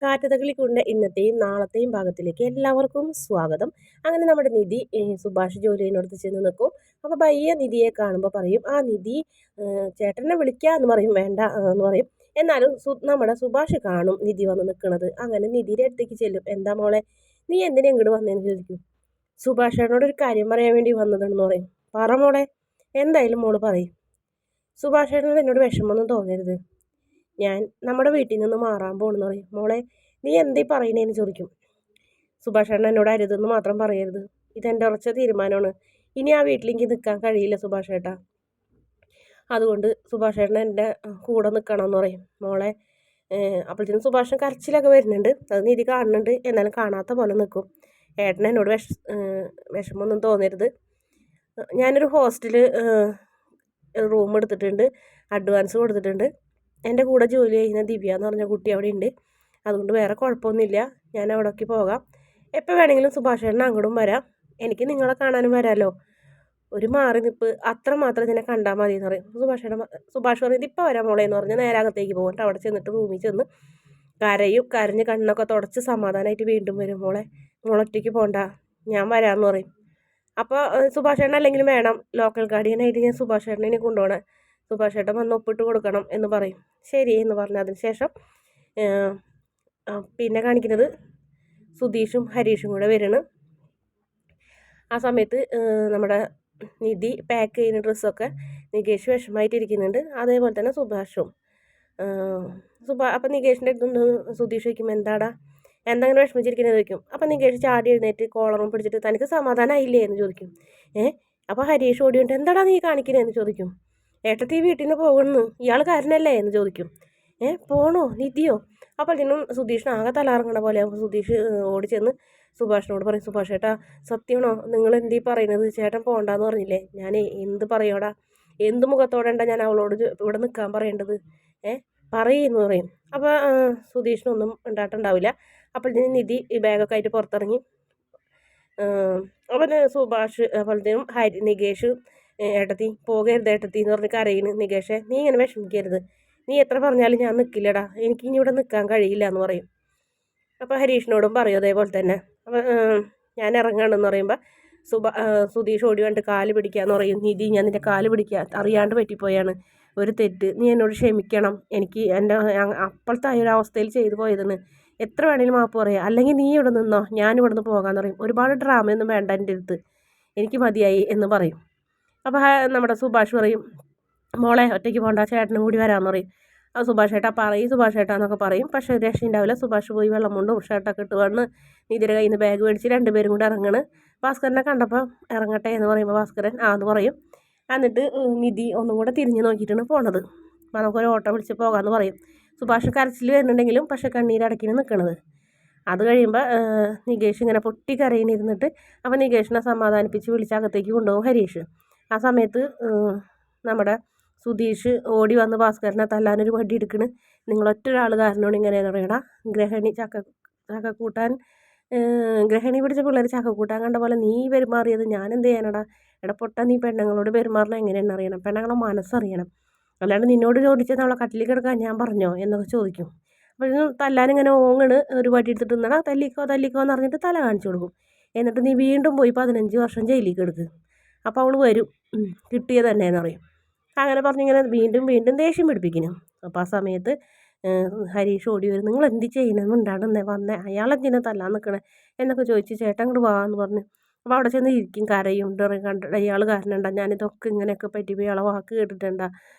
കാറ്റതകളിക്കൊണ്ട് ഇന്നത്തെയും നാളത്തെയും ഭാഗത്തിലേക്ക് എല്ലാവർക്കും സ്വാഗതം. അങ്ങനെ നമ്മുടെ നിധി സുഭാഷ് ജോലി ചെയ്യുന്നിടത്ത് ചെന്ന് നിൽക്കും. അപ്പോൾ ബയ്യ നിധിയെ കാണുമ്പോൾ പറയും, ആ നിധി ചേട്ടനെ വിളിക്കുക എന്ന് പറയും. വേണ്ട എന്ന് പറയും. എന്നാലും നമ്മുടെ സുഭാഷ് കാണും നിധി വന്ന് നിൽക്കുന്നത്. അങ്ങനെ നിധിയുടെ അടുത്തേക്ക് ചെല്ലും. എന്താ മോളെ, നീ എന്തിനാ ഇങ്ങോട്ട് വന്നതെന്ന് ചോദിക്കും. സുഭാഷേട്ടനോട് ഒരു കാര്യം പറയാൻ വേണ്ടി വന്നതെന്ന് പറയും. പറ മോളെ, എന്തായാലും മോള് പറയും. സുഭാഷേട്ടനോട് എന്നോട് വിഷമമൊന്നും തോന്നരുത്, ഞാൻ നമ്മുടെ വീട്ടിൽ നിന്ന് മാറാൻ പോകണമെന്ന് പറയും. മോളെ, നീ എന്തീ പറയണേന്ന് ചോദിക്കും. സുഭാഷേട്ടൻ എന്നോട് അരുതെന്ന് മാത്രം പറയരുത്, ഇതെൻ്റെ ഉറച്ച തീരുമാനമാണ്. ഇനി ആ വീട്ടിലേക്ക് നിൽക്കാൻ കഴിയില്ല സുഭാഷേട്ടാ. അതുകൊണ്ട് സുഭാഷേട്ടൻ എൻ്റെ കൂടെ നിൽക്കണം എന്ന് പറയും. മോളെ, അപ്പോഴത്തേനും സുഭാഷൻ കരച്ചിലൊക്കെ വരുന്നുണ്ട്. അത് നിധി കാണുന്നുണ്ട്. എന്നാലും കാണാത്ത പോലെ നിൽക്കും. ഏട്ടൻ എന്നോട് വിഷമമൊന്നും തോന്നരുത്, ഞാനൊരു ഹോസ്റ്റല് റൂം എടുത്തിട്ടുണ്ട്, അഡ്വാൻസ് കൊടുത്തിട്ടുണ്ട്. എൻ്റെ കൂടെ ജോലി ചെയ്യുന്ന ദിവ്യ എന്ന് പറഞ്ഞ കുട്ടി അവിടെ ഉണ്ട്. അതുകൊണ്ട് വേറെ കുഴപ്പമൊന്നുമില്ല, ഞാൻ അവിടേക്ക് പോകാം. എപ്പോൾ വേണമെങ്കിലും സുഭാഷേട്ടൻ അങ്ങോട്ടും വരാം. എനിക്ക് നിങ്ങളെ കാണാനും വരാമല്ലോ. ഒരു മാറി നിൽപ്പ് അത്ര മാത്രം ഇതിനെ കണ്ടാൽ മതി എന്ന് പറയും. സുഭാഷ് പറയുന്നത് ഇപ്പോൾ വരാം മോളെ എന്ന് പറഞ്ഞ് നേരെ അകത്തേക്ക് പോകട്ടെ. അവിടെ ചെന്നിട്ട് റൂമിൽ ചെന്ന് കരഞ്ഞ് കണ്ണൊക്കെ തുടച്ച് സമാധാനമായിട്ട് വീണ്ടും വരും. മോളൊറ്റയ്ക്ക് പോകണ്ട, ഞാൻ വരാമെന്ന് പറയും. അപ്പോൾ സുഭാഷേട്ടൻ അല്ലെങ്കിലും വേണം, ലോക്കൽ ഗാർഡിയനായിട്ട് ഞാൻ സുഭാഷേട്ടനെ കൊണ്ടുപോകണേ. സുഭാഷേട്ടൻ വന്ന് ഒപ്പിട്ട് കൊടുക്കണം എന്ന് പറയും. ശരി എന്ന് പറഞ്ഞ അതിന് ശേഷം പിന്നെ കാണിക്കുന്നത് സുധീഷും ഹരീഷും കൂടെ വരുന്നു. ആ സമയത്ത് നമ്മുടെ നിധി പാക്ക് ചെയ്യുന്ന ഡ്രസ്സൊക്കെ നികേഷ് വിഷമമായിട്ടിരിക്കുന്നുണ്ട്. അതേപോലെ തന്നെ സുഭാഷും. അപ്പം നികേഷിൻ്റെ അടുത്തുനിന്ന് സുധീഷ് ചോദിക്കും, എന്താടാ എന്തെങ്കിലും വിഷമിച്ചിരിക്കുന്നത് ചോദിക്കും. അപ്പം നികേഷ് ചാടി എഴുന്നേറ്റ് കോളറും പിടിച്ചിട്ട് തനിക്ക് സമാധാനമായില്ലേ എന്ന് ചോദിക്കും. അപ്പോൾ ഹരീഷ് ഓടിയിട്ട് എന്താടാ നീ കാണിക്കുന്നതെന്ന് ചോദിക്കും. ഏട്ടത്തി വീട്ടിൽ നിന്ന് പോകുന്നു, ഇയാൾ കാരനല്ലേ എന്ന് ചോദിക്കും. പോണോ നിധിയോ? അപ്പോൾ ഇതിനും സുധീഷിന് ആകെ തലകറങ്ങണ പോലെ. സുധീഷ് ഓടി ചെന്ന് സുഭാഷിനോട് പറയും, സുഭാഷ് ചേട്ടാ സത്യമാണോ നിങ്ങൾ എന്തീ പറയുന്നത്? ചേട്ടൻ പോകണ്ടെന്ന് പറഞ്ഞില്ലേ? ഞാൻ എന്ത് പറയോടാ, എന്ത് മുഖത്തോടെ ഉണ്ടാ ഞാൻ അവളോട് ഇവിടെ നിൽക്കാൻ പറയേണ്ടത്? പറയുമെന്ന് പറയും. അപ്പോൾ സുധീഷിനൊന്നും ഉണ്ടായിട്ടുണ്ടാവില്ല. അപ്പോഴത്തേനും നിധി ഈ ബാഗൊക്കെ ആയിട്ട് പുറത്തിറങ്ങി. അപ്പം സുഭാഷ് അപ്പോഴത്തേനും നികേഷ്, ഏട്ടത്തി പോകരുത് ഏട്ടത്തി എന്ന് പറഞ്ഞ് കരയുന്നു. നികേഷേ, നീ ഇങ്ങനെ വിഷമിക്കരുത്, നീ എത്ര പറഞ്ഞാലും ഞാൻ നിൽക്കില്ലടാ, എനിക്ക് ഇനി ഇവിടെ നിൽക്കാൻ കഴിയില്ല എന്ന് പറയും. അപ്പോൾ ഹരീഷിനോടും പറയും അതേപോലെ തന്നെ. അപ്പോൾ ഞാൻ ഇറങ്ങണമെന്ന് പറയുമ്പോൾ സുധീഷ് ഓടി വന്നിട്ട് കാല് പിടിക്കാന്ന് പറയും. നിധി, ഞാൻ നിൻ്റെ കാല് പിടിക്കുക, അറിയാണ്ട് പറ്റിപ്പോയാണ്, ഒരു തെറ്റ്, നീ എന്നോട് ക്ഷമിക്കണം, എനിക്ക് എൻ്റെ അപ്പോഴത്തെ ആ ഒരു അവസ്ഥയിൽ ചെയ്തു പോയതെന്ന് എത്ര വേണമെങ്കിലും മാപ്പ് പറയാം, അല്ലെങ്കിൽ നീ ഇവിടെ നിന്നോ, ഞാനിവിടെ നിന്ന് പോകാമെന്ന് പറയും. ഒരുപാട് ഡ്രാമയൊന്നും വേണ്ട എൻ്റെ അടുത്ത്, എനിക്ക് മതിയായി എന്ന് പറയും. അപ്പോൾ നമ്മുടെ സുഭാഷ് പറയും, മോളെ ഒറ്റയ്ക്ക് പോകണ്ട, ചേട്ടനും കൂടി വരാമെന്ന് പറയും. ആ സുഭാഷ് ഏട്ടാ പറയും, സുഭാഷ് ഏട്ടാ എന്നൊക്കെ പറയും. പക്ഷേ രക്ഷയുണ്ടാവില്ല. സുഭാഷ് പോയി വെള്ളം കൊണ്ടും ഷർട്ടൊക്കെ ഇട്ട് വന്ന് നിധിയുടെ കയ്യിൽ നിന്ന് ബാഗ് മേടിച്ച് രണ്ടുപേരും കൂടി ഇറങ്ങണ്. ഭാസ്കരനെ കണ്ടപ്പോൾ ഇറങ്ങട്ടെ എന്ന് പറയുമ്പോൾ ഭാസ്കരൻ എന്ന് പറയും. എന്നിട്ട് നിധി ഒന്നും കൂടെ തിരിഞ്ഞ് നോക്കിയിട്ടാണ് പോണത്. അപ്പോൾ നമുക്കൊരു ഓട്ടോ വിളിച്ച് പോകാമെന്ന് പറയും. സുഭാഷ് കരച്ചിൽ വരുന്നുണ്ടെങ്കിലും പക്ഷേ കണ്ണീരടക്കിന് നിൽക്കണത്. അത് കഴിയുമ്പോൾ നികേഷ് ഇങ്ങനെ പൊട്ടിക്കരയിനിരുന്നിട്ട് അപ്പോൾ നികേഷിനെ സമാധാനിപ്പിച്ച് വിളിച്ച് അകത്തേക്ക് കൊണ്ടുപോകും ഹരീഷ്. ആ സമയത്ത് നമ്മുടെ സുധീഷ് ഓടി വന്ന് ഭാസ്കരനെ തല്ലാനൊരു വടി എടുക്കണ്. നിങ്ങളൊറ്റ ഒരാൾ കാരണമാണ് ഇങ്ങനെയെന്ന് പറയടാ, ഗ്രഹണി ചക്കക്കൂട്ടാൻ ഗ്രഹണി പിടിച്ച പിള്ളേർ ചക്കക്കൂട്ടാൻ കണ്ട പോലെ നീ പെരുമാറിയത് ഞാൻ എന്ത് ചെയ്യാനടാ? എടാ പൊട്ട, നീ പെണ്ണുങ്ങളോട് പെരുമാറണം എങ്ങനെയെന്ന് അറിയണം, പെണ്ണുങ്ങളെ മനസ്സറിയണം, അല്ലാണ്ട് നിന്നോട് ചോദിച്ചത് നമ്മളെ കട്ടിലിൽ കിടക്കാൻ ഞാൻ പറഞ്ഞോ എന്നൊക്കെ ചോദിക്കും. അപ്പോൾ ഇത് തല്ലാനിങ്ങനെ ഓങ്ങണ്, ഒരു വടി എടുത്തിട്ട് നിന്നടാ തല്ലിക്കോ എന്ന് പറഞ്ഞിട്ട് തല കാണിച്ചു കൊടുക്കും. എന്നിട്ട് നീ വീണ്ടും പോയി 15 വർഷം ജയിലിൽ കിടക്കും, അപ്പോൾ അവൾ വരും, കിട്ടിയത് തന്നെയെന്ന് പറയും. അങ്ങനെ പറഞ്ഞിങ്ങനെ വീണ്ടും വീണ്ടും ദേഷ്യം പിടിപ്പിക്കണം. അപ്പോൾ ആ സമയത്ത് ഹരീഷ് ഓടി വരും. നിങ്ങൾ എന്ത് ചെയ്യുന്നത്, ഉണ്ടാകുന്നേ വന്നേ, അയാളെന്തിനാ തല്ലാൻ നിൽക്കണേ എന്നൊക്കെ ചോദിച്ച് ചേട്ടൻ അങ്ങോട്ട് വാ എന്ന് പറഞ്ഞ്. അപ്പോൾ അവിടെ ചെന്ന് ഇരിക്കും, കരയും, കണ്ടിട്ട് അയാൾ കാരണമുണ്ടാ ഞാനിതൊക്കെ ഇങ്ങനെയൊക്കെ പറ്റിപ്പോയി, അയാളെ വാക്ക് കേട്ടിട്ടുണ്ടാ,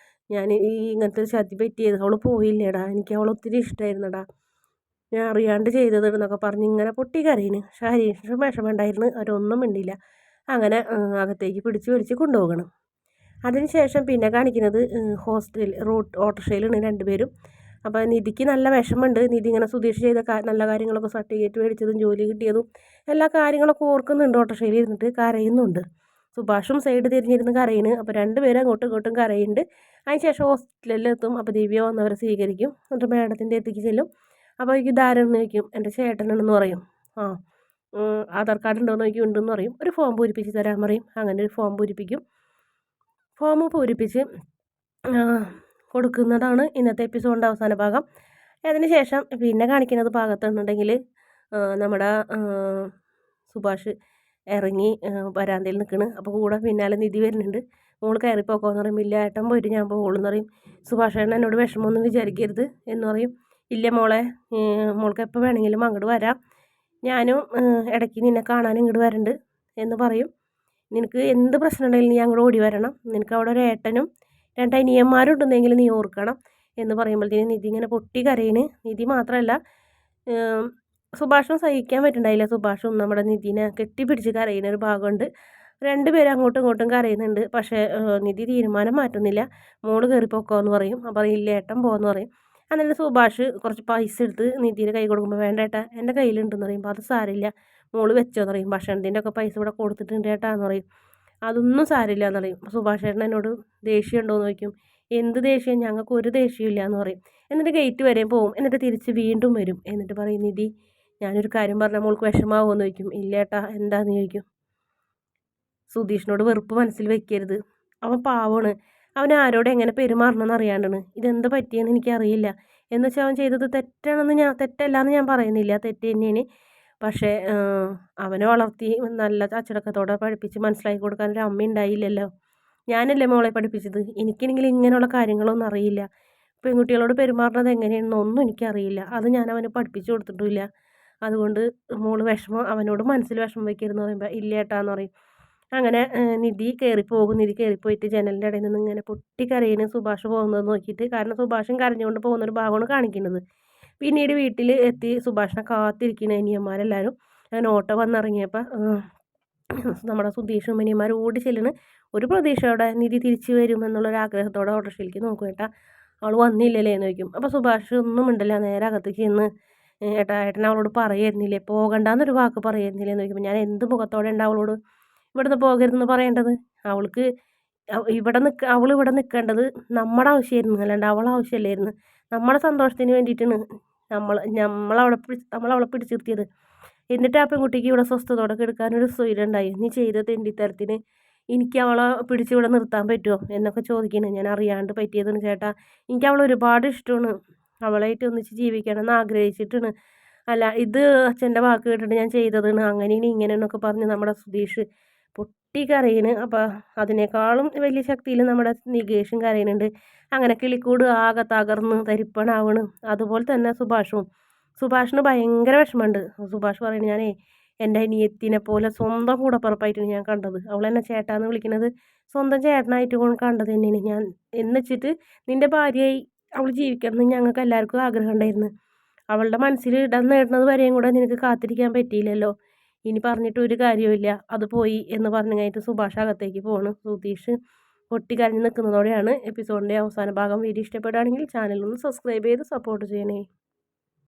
ഞാൻ ഈ ഇങ്ങനത്തെ ഒരു ചതി പറ്റിയത്, അവൾ പോയില്ലേടാ, എനിക്ക് അവൾ ഒത്തിരി ഇഷ്ടമായിരുന്നടാ, ഞാൻ അറിയാണ്ട് ചെയ്തത് എന്നൊക്കെ പറഞ്ഞ് ഇങ്ങനെ പൊട്ടി കരയിന്. പക്ഷേ ഹരീഷ് വിഷമമുണ്ടായിരുന്നു, അവരൊന്നും മിണ്ടില്ല. അങ്ങനെ അകത്തേക്ക് പിടിച്ച് വലിച്ച് കൊണ്ടുപോകണം. അതിനുശേഷം പിന്നെ കാണിക്കുന്നത് ഹോസ്റ്റൽ ഓട്ടോറിക്ഷയിലാണ് രണ്ടുപേരും. അപ്പോൾ നിധിക്ക് നല്ല വിഷമമുണ്ട്. നിധി ഇങ്ങനെ സുധീഷ് ചെയ്ത നല്ല കാര്യങ്ങളൊക്കെ, സർട്ടിഫിക്കറ്റ് മേടിച്ചതും ജോലി കിട്ടിയതും എല്ലാ കാര്യങ്ങളൊക്കെ ഓർക്കുന്നുണ്ട്. ഓട്ടോറിക്ഷയിൽ ഇരുന്നിട്ട് കരയുന്നുണ്ട്. സുഭാഷും സൈഡ് തിരിഞ്ഞിരുന്ന് കരയുന്നു. അപ്പോൾ രണ്ടുപേരും അങ്ങോട്ടും ഇങ്ങോട്ടും കരയുന്നുണ്ട്. അതിനുശേഷം ഹോസ്പിറ്റലിലെത്തും. അപ്പോൾ ദിവ്യ വന്നവരെ സ്വീകരിക്കും. എന്നിട്ട് മേഡത്തിൻ്റെ അടുത്തേക്ക് ചെല്ലും. അപ്പോൾ എനിക്ക് ഇതാരെന്ന് ചോദിക്കും. എൻ്റെ ചേട്ടനാണെന്ന് പറയും. ആധാർ കാർഡ് ഉണ്ടോയെന്ന് ചോദിക്കും. ഉണ്ടെന്ന് പറയും. ഒരു ഫോം പൂരിപ്പിച്ച് തരാൻ പറയും. അങ്ങനെ ഒരു ഫോം പൂരിപ്പിക്കും. ഫോം പൂരിപ്പിച്ച് കൊടുക്കുന്നതാണ് ഇന്നത്തെ എപ്പിസോഡിൻ്റെ അവസാന ഭാഗം. അതിന് ശേഷം പിന്നെ കാണിക്കുന്നത് ഭാഗത്തുണ്ടെങ്കിൽ നമ്മുടെ സുഭാഷ് ഇറങ്ങി വരാന്തയിൽ നിൽക്കണ്. അപ്പോൾ കൂടെ പിന്നാലെ നിധി വരുന്നുണ്ട്. മോള് കയറിപ്പോക്കോന്ന് പറയും. ഇല്ല ഏട്ടൻ പോയിട്ട് ഞാൻ പോകുള്ളൂന്ന് പറയും. സുഭാഷ് ഏട്ടൻ എന്നോട് വിഷമമൊന്നും വിചാരിക്കരുത് എന്ന് പറയും. ഇല്ല മോളെ, മോൾക്ക് എപ്പോൾ വേണമെങ്കിലും അങ്ങോട്ട് വരാം, ഞാനും ഇടയ്ക്ക് നിന്നെ കാണാൻ ഇങ്ങോട്ട് വരണ്ട് എന്ന് പറയും. നിനക്ക് എന്ത് പ്രശ്നം ഉണ്ടെങ്കിലും നീ അങ്ങോട്ട് ഓടി വരണം, നിനക്ക് അവിടെ ഒരു ഏട്ടനും 2 അനിയന്മാരുണ്ടെന്നെങ്കിൽ നീ ഓർക്കണം എന്ന് പറയുമ്പോഴത്തേനും നിധി ഇങ്ങനെ പൊട്ടി കരയിന്. നിധി മാത്രമല്ല, സുഭാഷും സഹിക്കാൻ പറ്റുന്നുണ്ടായില്ല. സുഭാഷും നമ്മുടെ നിധിനെ കെട്ടിപ്പിടിച്ച് കരയുന്ന ഒരു ഭാഗമുണ്ട്. രണ്ടുപേരും അങ്ങോട്ടും ഇങ്ങോട്ടും കരയുന്നുണ്ട്. പക്ഷേ നിധി തീരുമാനം മാറ്റുന്നില്ല. മോള് കയറിപ്പോക്കോന്ന് പറയും. അപ്പോൾ ഇല്ല ഏട്ടൻ പോകാമെന്ന് പറയും. എന്നിട്ട് സുഭാഷ് കുറച്ച് പൈസ എടുത്ത് നിധിയുടെ കൈ കൊടുക്കുമ്പോൾ വേണ്ട ഏട്ടാ എൻ്റെ കയ്യിലുണ്ടെന്ന് പറയുമ്പോൾ അത് സാരില്ല മോള് വെച്ചോന്ന് പറയും. ഭക്ഷണത്തിൻ്റെ ഒക്കെ പൈസ ഇവിടെ കൊടുത്തിട്ടുണ്ട് ഏട്ടാന്ന് പറയും. അതൊന്നും സാരില്ല എന്ന് പറയും. സുഭാഷ് ഏട്ടൻ എന്നോട് ദേഷ്യം ഉണ്ടോ എന്ന് ചോദിക്കും. എന്ത് ദേഷ്യം, ഞങ്ങൾക്ക് ഒരു ദേഷ്യമില്ല എന്ന് പറയും. എന്നിട്ട് ഗേറ്റ് വരെ പോവും. എന്നിട്ട് തിരിച്ച് വീണ്ടും വരും. എന്നിട്ട് പറയും നിധി ഞാനൊരു കാര്യം പറഞ്ഞാൽ മോൾക്ക് വിഷമാവുമെന്ന് ചോദിക്കും. ഇല്ല ഏട്ടാ എന്താന്ന് ചോദിക്കും. സുധീഷിനോട് വെറുപ്പ് മനസ്സിൽ വെക്കരുത്, അവൻ പാവമാണ്, അവൻ ആരോട് എങ്ങനെ പെരുമാറണമെന്ന് അറിയാണ്ടാണ്. ഇതെന്ത് പറ്റിയെന്ന് എനിക്കറിയില്ല. എന്ന് വെച്ചാൽ അവൻ ചെയ്തത് തെറ്റല്ലാന്ന് ഞാൻ പറയുന്നില്ല, തെറ്റ് തന്നെയാണ്. പക്ഷേ അവനെ വളർത്തി നല്ല അച്ചടക്കത്തോടെ പഠിപ്പിച്ച് മനസ്സിലാക്കി കൊടുക്കാൻ ഒരു അമ്മ ഉണ്ടായില്ലല്ലോ. ഞാനല്ലേ മോളെ പഠിപ്പിച്ചത്. എനിക്കാണെങ്കിൽ ഇങ്ങനെയുള്ള കാര്യങ്ങളൊന്നും അറിയില്ല. പെൺകുട്ടികളോട് പെരുമാറുന്നത് എങ്ങനെയാണെന്നൊന്നും എനിക്കറിയില്ല. അത് ഞാൻ അവന് പഠിപ്പിച്ചു കൊടുത്തിട്ടുമില്ല. അതുകൊണ്ട് മോള് അവനോട് മനസ്സിൽ വിഷമം വയ്ക്കരുതെന്ന് പറയുമ്പോൾ ഇല്ല ഏട്ടാന്ന് പറയും. അങ്ങനെ നിധി കയറിപ്പോകും. നിധി കയറിപ്പോയിട്ട് ജനലിൻ്റെ ഇടയിൽ നിന്ന് ഇങ്ങനെ പൊട്ടിക്കരയുന്ന സുഭാഷ് പോകുന്നത് നോക്കിയിട്ട്. കാരണം സുഭാഷും കരഞ്ഞുകൊണ്ട് പോകുന്നൊരു ഭാഗമാണ് കാണിക്കുന്നത്. പിന്നീട് വീട്ടിൽ എത്തി സുഭാഷിനെ കാത്തിരിക്കുന്ന അനിയന്മാരെല്ലാവരും അങ്ങനെ ഓട്ടോ വന്നിറങ്ങിയപ്പോൾ നമ്മുടെ സുധീഷും അനിയന്മാരും ഓടി ചെല്ലുന്ന ഒരു പ്രതീക്ഷയോടെ നിധി തിരിച്ചു വരുമെന്നുള്ളൊരു ആഗ്രഹത്തോടെ ഓട്ടോറിക്ഷയിലേക്ക് നോക്കും. ഏട്ടാ അവൾ വന്നില്ലല്ലേ എന്ന് ചോദിക്കും. അപ്പോൾ സുഭാഷ് ഒന്നും ഉണ്ടല്ല, നേരെ അകത്തേക്ക് ചെന്ന് ഏട്ടൻ അവളോട് പറയായിരുന്നില്ലേ, പോകണ്ടെന്നൊരു വാക്ക് പറയായിരുന്നില്ലേ എന്ന് ചോദിക്കുമ്പോൾ ഞാൻ എന്ത് മുഖത്തോടെ ഉണ്ട് അവളോട് ഇവിടുന്ന് പോകരുതെന്ന് പറയേണ്ടത്. അവൾക്ക് അവൾ ഇവിടെ നിൽക്കേണ്ടത് നമ്മുടെ ആവശ്യമായിരുന്നു, അല്ലാണ്ട് അവളെ ആവശ്യമല്ലായിരുന്നു. നമ്മുടെ സന്തോഷത്തിന് വേണ്ടിയിട്ടാണ് നമ്മളവളെ പിടിച്ചിരുത്തിയത്. എന്നിട്ട് ആ പെൺകുട്ടിക്ക് ഇവിടെ സ്വസ്ഥതയോടെ കിടക്കാനൊരു സ്വൈര്യം ഉണ്ടായി. നീ ചെയ്ത തെണ്ടിത്തരത്തിന് എനിക്ക് അവളെ പിടിച്ച് ഇവിടെ നിർത്താൻ പറ്റുമോ എന്നൊക്കെ ചോദിക്കുന്നത്. ഞാൻ അറിയാണ്ട് പറ്റിയതെന്ന് ചേട്ടാ, എനിക്ക് അവളെ ഒരുപാട് ഇഷ്ടമാണ്, അവളായിട്ട് ഒന്നിച്ച് ജീവിക്കണമെന്ന് ആഗ്രഹിച്ചിട്ടാണ്, അല്ല ഇത് അച്ഛൻ്റെ വാക്ക് കേട്ടിട്ട് ഞാൻ ചെയ്തതാണ്, അങ്ങനെയാണ് ഇങ്ങനെയെന്നൊക്കെ പറഞ്ഞ് നമ്മുടെ സുധീഷ് പൊട്ടി കരയുന്നു. അപ്പോൾ അതിനേക്കാളും വലിയ ശക്തിയിൽ നമ്മുടെ നികേഷും കരയുന്നുണ്ട്. അങ്ങനെ കിളിക്കൂട് ആകെ തകർന്ന് തരിപ്പണാവണ്. അതുപോലെ തന്നെ സുഭാഷിന് ഭയങ്കര വിഷമമുണ്ട്. സുഭാഷ് പറയുന്നത് ഞാനേ എൻ്റെ അനിയത്തിനെ പോലെ സ്വന്തം കൂടപ്പിറപ്പായിട്ടാണ് ഞാൻ കണ്ടത്, അവളെന്നെ ചേട്ടാന്ന് വിളിക്കുന്നത് സ്വന്തം ചേട്ടനായിട്ട് കണ്ടത് തന്നെയാണ് ഞാൻ. എന്നുവെച്ചിട്ട് നിൻ്റെ ഭാര്യയായി അവൾ ജീവിക്കണം എന്ന് ഞങ്ങൾക്ക് എല്ലാവർക്കും ആഗ്രഹം ഉണ്ടായിരുന്നു. അവളുടെ മനസ്സിൽ ഇടം നേടുന്നത് വരെയും കൂടെ നിനക്ക് കാത്തിരിക്കാൻ പറ്റിയില്ലല്ലോ. ഇനി പറഞ്ഞിട്ട് ഒരു കാര്യവുമില്ല, അത് പോയി എന്ന് പറഞ്ഞു കഴിഞ്ഞിട്ട് സുഭാഷ് അകത്തേക്ക് പോകണം. സുധീഷ് പൊട്ടിക്കരഞ്ഞ് നിൽക്കുന്നതോടെയാണ് എപ്പിസോഡിൻ്റെ അവസാന ഭാഗം. വീഡിയോ ഇഷ്ടപ്പെടുകയാണെങ്കിൽ ചാനൽ ഒന്ന് സബ്സ്ക്രൈബ് ചെയ്ത് സപ്പോർട്ട് ചെയ്യണേ.